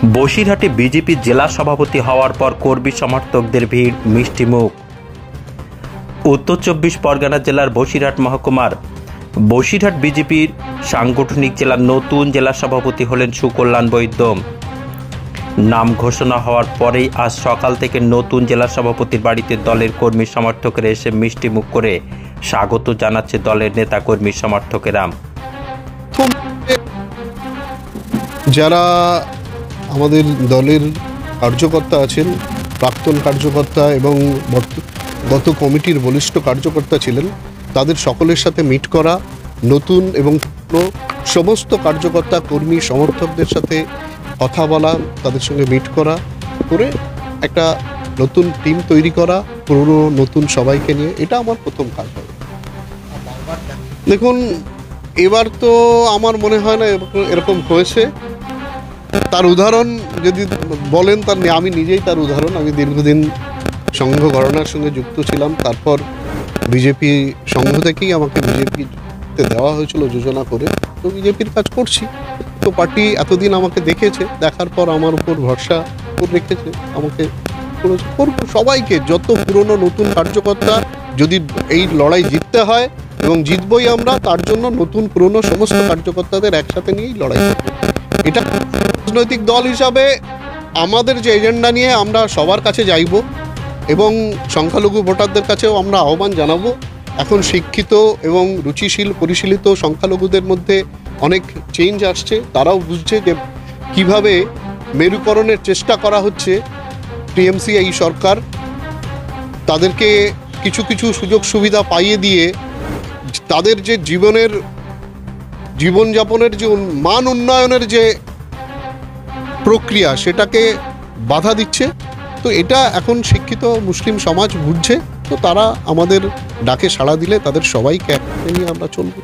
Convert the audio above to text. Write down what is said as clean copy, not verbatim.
বসিরহাটে BJP জেলা সভাপতি হওয়ার পর কর্মী সমর্থকদের ভিড় মিষ্টিমুখ। উত্তর ২৪ পরগনা জেলার বসিরহাট মহকুমার বসিরহাট বিজেপির সাংগঠনিক জেলার নতুন জেলা সভাপতি হলেন সুকল্যাণ বৈদ্য। নাম ঘোষণা হওয়ার পরেই আজ সকাল থেকে নতুন জেলা সভাপতির বাড়িতে দলের কর্মী সমর্থকেরা এসে মিষ্টিমুখ করে স্বাগত জানাচ্ছে দলের নেতা কর্মী সমর্থকেরা। যারা আমাদের দলের কার্যকর্তা আছেন, প্রাক্তন কার্যকর্তা এবং গত কমিটির বলিষ্ঠ কার্যকর্তা ছিলেন, তাদের সকলের সাথে মিট করা, নতুন এবং সমস্ত কার্যকর্তা কর্মী সমর্থকদের সাথে কথা বলা, তাদের সঙ্গে মিট করা করে একটা নতুন টিম তৈরি করা, পুরনো নতুন সবাইকে নিয়ে, এটা আমার প্রথম কাজ হবে। দেখুন, এবার তো আমার মনে হয় না এরকম হয়েছে। তার উদাহরণ যদি বলেন, আমি নিজেই তার উদাহরণ। আমি দীর্ঘদিন সংঘ গণনার সঙ্গে যুক্ত ছিলাম, তারপর বিজেপি সংঘ থেকেই আমাকে বিজেপিতে দেওয়া হয়েছিল যোজনা করে, তো বিজেপির কাজ করছি। তো পার্টি এতদিন আমাকে দেখেছে, দেখার পর আমার উপর ভরসা রেখেছে, আমাকে করবো। সবাইকে, যত পুরনো নতুন কার্যকর্তা, যদি এই লড়াই জিততে হয় এবং জিতবই আমরা, তার জন্য নতুন পুরনো সমস্ত কার্যকর্তাদের একসাথে নিয়েই লড়াই করবো। এটা রাজনৈতিক দল হিসাবে আমাদের যে এজেন্ডা নিয়ে আমরা সবার কাছে যাইব এবং সংখ্যালঘু ভোটারদের কাছেও আমরা আহ্বান জানাবো। এখন শিক্ষিত এবং রুচিশীল পরিশীলিত সংখ্যালঘুদের মধ্যে অনেক চেঞ্জ আসছে, তারাও বুঝছে যে কিভাবে মেরুকরণের চেষ্টা করা হচ্ছে টিএমসি এই সরকার, তাদেরকে কিছু কিছু সুযোগ সুবিধা পাইয়ে দিয়ে তাদের যে জীবনযাপনের যে মান উন্নয়নের যে প্রক্রিয়া, সেটাকে বাধা দিচ্ছে। তো এটা এখন শিক্ষিত মুসলিম সমাজ বুঝছে, তো তারা আমাদের ডাকে সাড়া দিলে তাদের সবাইকে একসাথে নিয়ে আমরা চলব।